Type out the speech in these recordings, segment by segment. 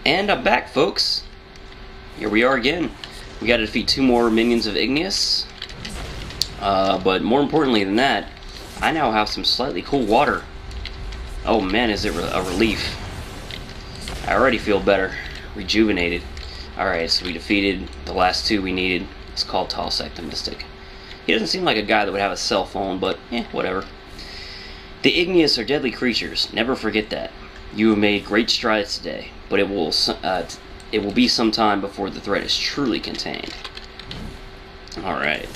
And I'm back, folks. Here we are again. We gotta defeat 2 more minions of Igneous. But more importantly than that, I now have some slightly cool water. Oh man, is it a relief. I already feel better. Rejuvenated. Alright, so we defeated the last 2 we needed. It's called Talsec the Mystic. He doesn't seem like a guy that would have a cell phone, but whatever. The Igneous are deadly creatures. Never forget that. You have made great strides today, but it will be some time before the threat is truly contained. Alright.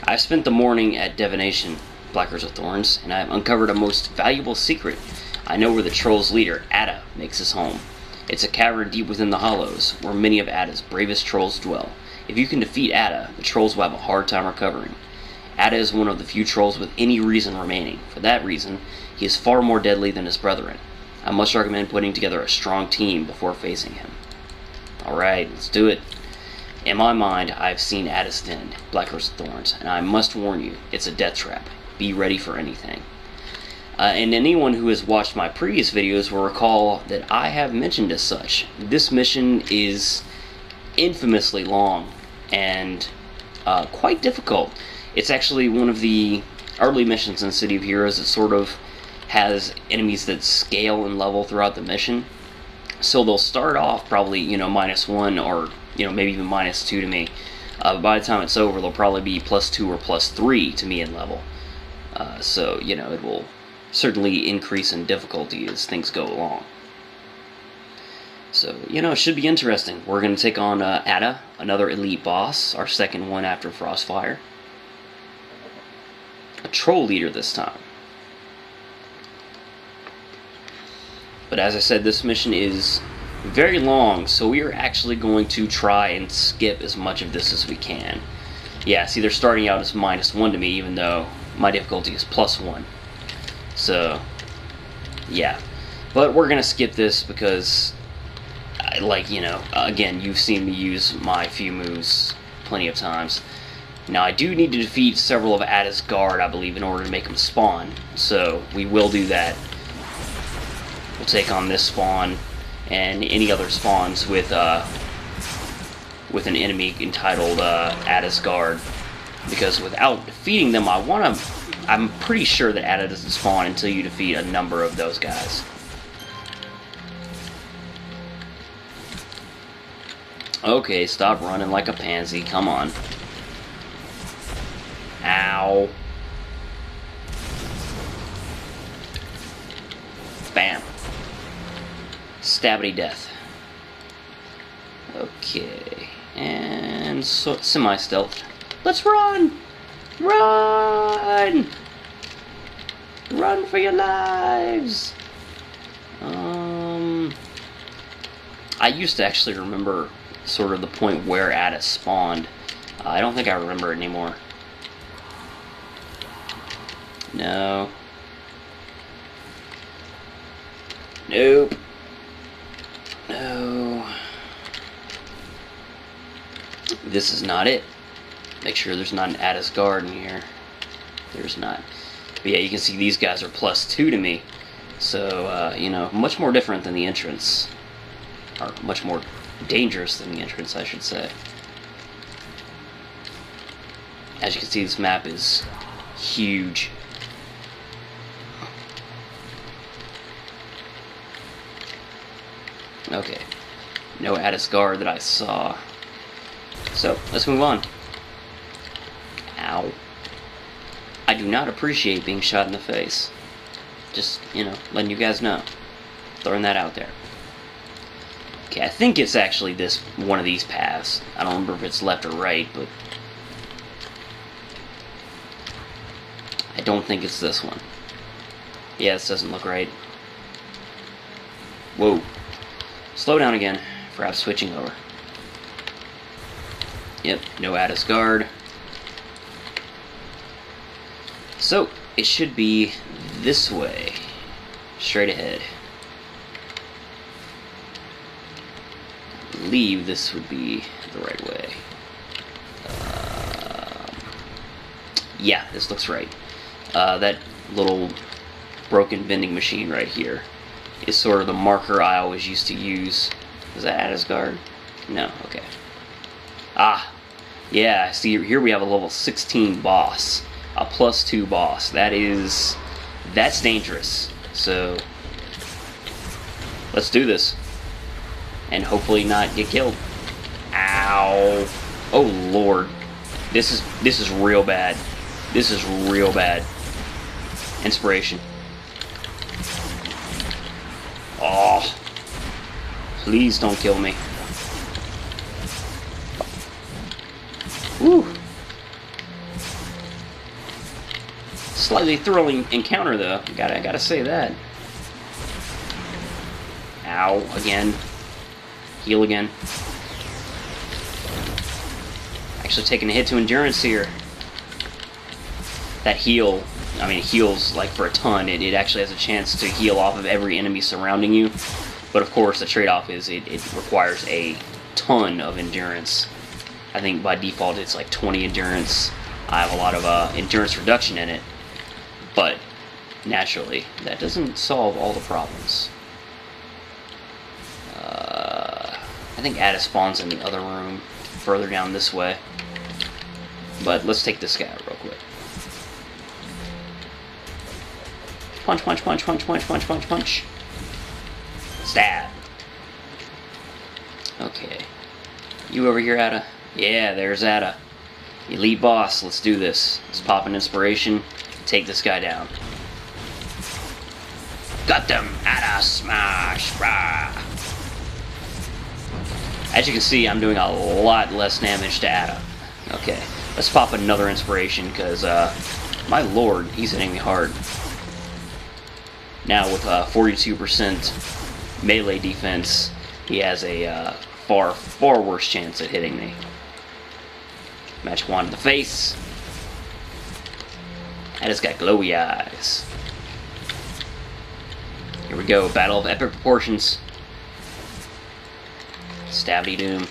I've spent the morning at divination, Circle of Thorns, and I have uncovered a most valuable secret. I know where the Troll's leader, Atta, makes his home. It's a cavern deep within the hollows, where many of Atta's bravest trolls dwell. If you can defeat Atta, the trolls will have a hard time recovering. Atta is one of the few trolls with any reason remaining. For that reason, he is far more deadly than his brethren. I must recommend putting together a strong team before facing him. Alright, let's do it. In my mind, I've seen Atta's den, Circle of Thorns, and I must warn you, it's a death trap. Be ready for anything. And anyone who has watched my previous videos will recall that I have mentioned as such. This mission is infamously long and quite difficult. It's actually one of the early missions in City of Heroes that sort of has enemies that scale in level throughout the mission. So they'll start off probably, -1 or, maybe even -2 to me. By the time it's over, they'll probably be +2 or +3 to me in level. So, it will certainly increase in difficulty as things go along. So, it should be interesting. We're going to take on Atta, another elite boss, our second one after Frostfire. A troll leader this time. But as I said, this mission is very long, so we are actually going to try and skip as much of this as we can. Yeah, see, they're starting out as -1 to me, even though my difficulty is +1. So, yeah. But we're going to skip this because, again, you've seen me use my few moves plenty of times. Now, I do need to defeat several of Atta's guard, I believe, in order to make them spawn. So, we will do that. We'll take on this spawn and any other spawns with an enemy entitled Atta's guard. Because without defeating them, I'm pretty sure that Atta doesn't spawn until you defeat a number of those guys. Okay, stop running like a pansy. Come on. Ow. Bam. Stabbity death. Okay. And so, semi-stealth. Let's run! Run! Run for your lives! I used to actually remember sort of the point where Atta spawned. I don't think I remember it anymore. No. Nope. No. This is not it. Make sure there's not an Atta's guard in here. There's not. But yeah, you can see these guys are +2 to me. So, much more different than the entrance. Or much more dangerous than the entrance, I should say. As you can see, this map is huge. Okay. No Atta's guard that I saw. So, let's move on. Ow. I do not appreciate being shot in the face. Just, letting you guys know. Throwing that out there. Okay, I think it's actually one of these paths. I don't remember if it's left or right, but I don't think it's this one. Yeah, this doesn't look right. Whoa. Slow down again. Perhaps switching over. Yep, no Atta's guard. So, it should be this way. Straight ahead. I believe this would be the right way. Yeah, this looks right. That little broken vending machine right here is sort of the marker I always used to use. Is that Atta's guard? No, okay. Ah, yeah, see, here we have a level 16 boss. A +2 boss. That's dangerous. So, let's do this. And hopefully not get killed. Ow. Oh, Lord. This is real bad. This is real bad. Inspiration. Oh. Please don't kill me. Woo. Slightly thrilling encounter, though. Gotta say that. Ow, again. Heal again. Actually taking a hit to endurance here. That heal, I mean, it heals like for a ton. It actually has a chance to heal off of every enemy surrounding you. But of course, the trade-off is it requires a ton of endurance. I think by default it's like 20 endurance. I have a lot of endurance reduction in it. But, naturally, that doesn't solve all the problems. I think Atta spawns in the other room, further down this way. But let's take this guy out real quick. Punch, punch, punch, punch, punch, punch, punch, punch. Stab. Okay. You over here, Atta? Yeah, there's Atta. Elite boss, let's do this. Let's pop an inspiration. Take this guy down. Got them! Atta smash! Rah. As you can see, I'm doing a lot less damage to Atta. Okay, let's pop another inspiration, because, my lord, he's hitting me hard. Now, with 42% melee defense, he has a far, far worse chance at hitting me. Magic wand in the face. Atta's got glowy eyes. Here we go, battle of epic proportions. Stabby doom.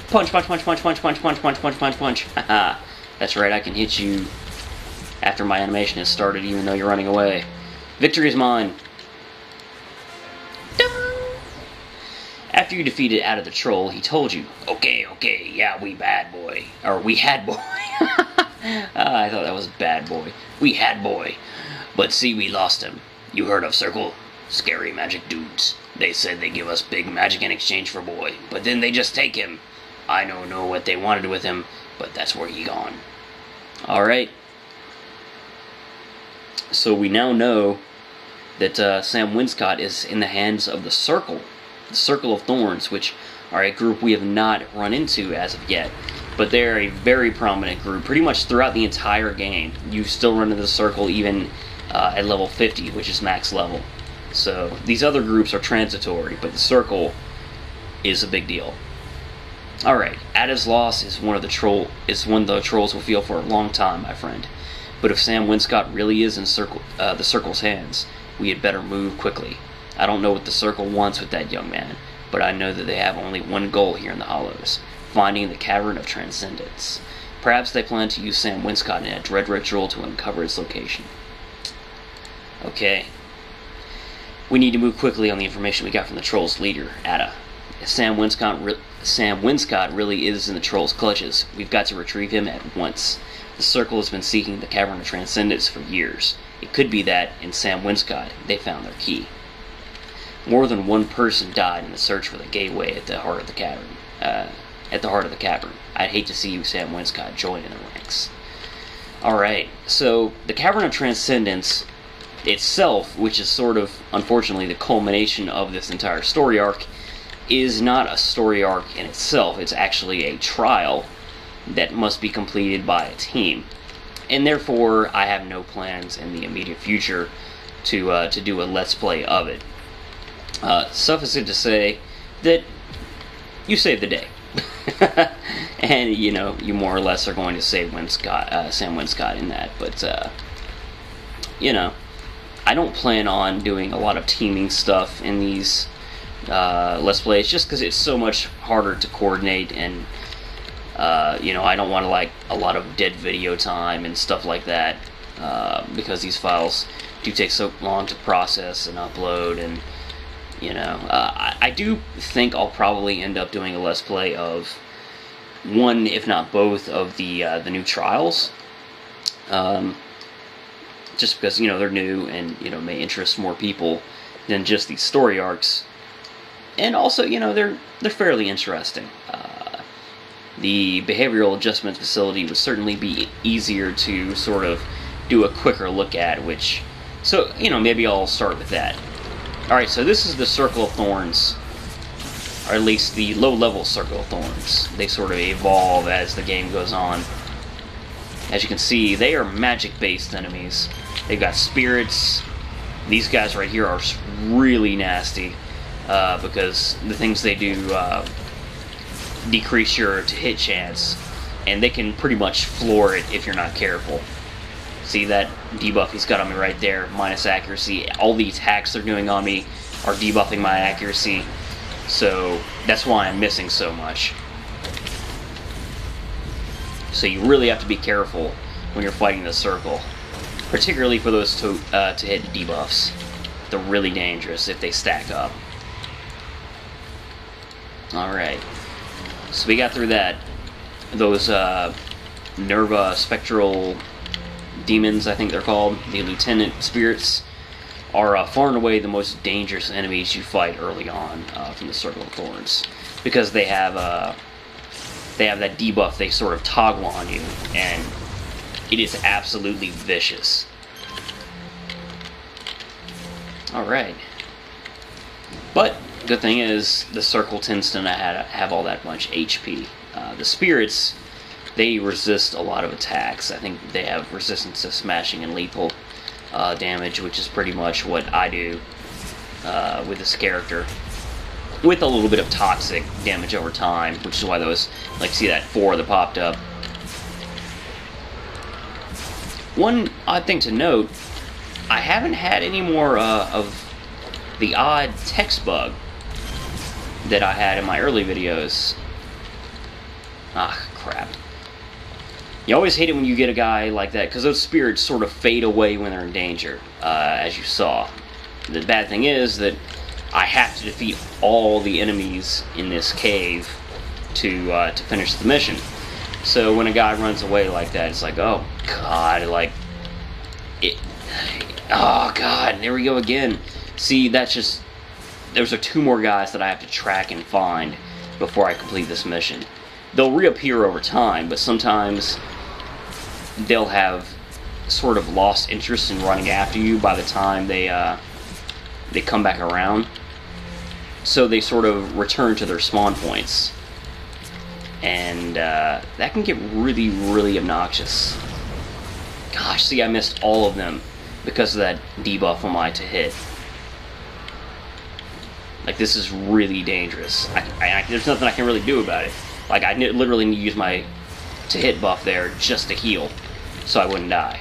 Punch, punch, punch, punch, punch, punch, punch, punch, punch, punch, punch. Haha. That's right, I can hit you after my animation has started, even though you're running away. Victory is mine. After you defeated Atta the Troll, he told you, okay, yeah, we bad boy. Or, we had boy. I thought that was bad boy. We had boy. But see, we lost him. You heard of Circle? Scary magic dudes. They said they give us big magic in exchange for boy. But then they just take him. I don't know what they wanted with him, but that's where he gone. Alright. So we now know that Sam Winscott is in the hands of the Circle. The Circle of Thorns, which are a group we have not run into as of yet. But they're a very prominent group, pretty much throughout the entire game. You still run into the Circle even at level 50, which is max level. So these other groups are transitory, but the Circle is a big deal. Alright, Atta's loss is one the trolls will feel for a long time, my friend. But if Sam Winscott really is in the Circle's hands, we had better move quickly. I don't know what the Circle wants with that young man, but I know that they have only one goal here in the Hollows, finding the Cavern of Transcendence. Perhaps they plan to use Sam Winscott in a dread ritual to uncover its location. Okay. We need to move quickly on the information we got from the Troll's leader, Atta. If Sam Winscott really is in the Troll's clutches, we've got to retrieve him at once. The Circle has been seeking the Cavern of Transcendence for years. It could be that, in Sam Winscott, they found their key. More than one person died in the search for the gateway at the heart of the cavern. I'd hate to see you, Sam Winscott, join in the ranks. Alright, so the Cavern of Transcendence itself, which is sort of, unfortunately, the culmination of this entire story arc, is not a story arc in itself. It's actually a trial that must be completed by a team. And therefore, I have no plans in the immediate future to do a Let's Play of it. Suffice it to say that you saved the day. And, you know, you more or less are going to save Sam Winscott in that. But, you know, I don't plan on doing a lot of teaming stuff in these Let's Plays, just because it's so much harder to coordinate and You know, I don't want to like a lot of dead video time and stuff like that, because these files do take so long to process and upload, and you know, I do think I'll probably end up doing a Let's Play of one, if not both, of the new trials, just because, you know, they're new and, you know, may interest more people than just these story arcs, and also, you know, they're fairly interesting. The behavioral adjustment facility would certainly be easier to sort of do a quicker look at, which, so, you know, maybe I'll start with that. Alright, so this is the Circle of Thorns, or at least the low-level Circle of Thorns. They sort of evolve as the game goes on. As you can see, they are magic-based enemies. They've got spirits. These guys right here are really nasty, because the things they do decrease your to-hit chance, and they can pretty much floor it if you're not careful. See that debuff he's got on me right there, minus accuracy. All the attacks they're doing on me are debuffing my accuracy, so that's why I'm missing so much. So you really have to be careful when you're fighting the circle, particularly for those to-hit debuffs. They're really dangerous if they stack up. Alright, so we got through that. Those Nerva Spectral Demons, I think they're called, the Lieutenant Spirits, are far and away the most dangerous enemies you fight early on from the Circle of Thorns, because they have that debuff they sort of toggle on you, and it is absolutely vicious. Alright. But, good thing is, the Circle tends to not have all that much HP. The Spirits, they resist a lot of attacks. I think they have resistance to smashing and lethal damage, which is pretty much what I do with this character, with a little bit of toxic damage over time, which is why those, like, see that 4 that popped up. One odd thing to note, I haven't had any more of the odd text bug that I had in my early videos. Ah, crap. You always hate it when you get a guy like that, because those spirits sort of fade away when they're in danger, as you saw. The bad thing is that I have to defeat all the enemies in this cave to finish the mission. So when a guy runs away like that, it's like, oh god, like, oh god, there we go again. See, that's just, those are 2 more guys that I have to track and find before I complete this mission. They'll reappear over time, but sometimes they'll have sort of lost interest in running after you by the time they come back around. So they sort of return to their spawn points. And that can get really, really obnoxious. Gosh, see, I missed all of them because of that debuff on my to-hit. Like, this is really dangerous. There's nothing I can really do about it. Like, I literally need to use my to-hit buff there just to heal, so I wouldn't die.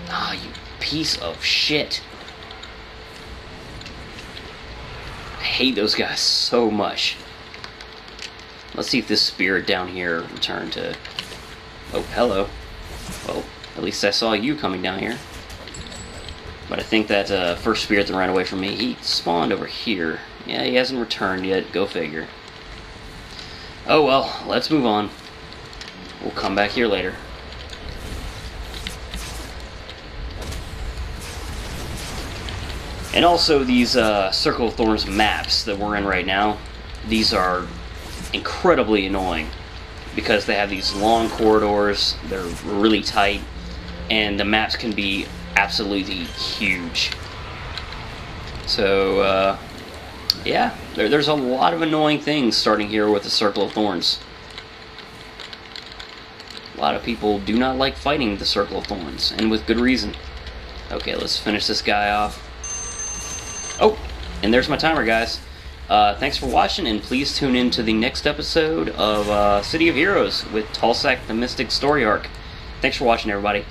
Ah, you piece of shit. I hate those guys so much. Let's see if this spirit down here returned to... Oh, hello. Well, at least I saw you coming down here. But I think that first spirit that ran away from me, he spawned over here. Yeah, he hasn't returned yet. Go figure. Oh well, let's move on. We'll come back here later. And also these Circle of Thorns maps that we're in right now, these are incredibly annoying because they have these long corridors, they're really tight, and the maps can be absolutely huge. So, yeah, there's a lot of annoying things starting here with the Circle of Thorns. A lot of people do not like fighting the Circle of Thorns, and with good reason. Okay, let's finish this guy off. Oh, and there's my timer, guys. Thanks for watching, and please tune in to the next episode of City of Heroes with Tallsack the Mystic story arc. Thanks for watching, everybody.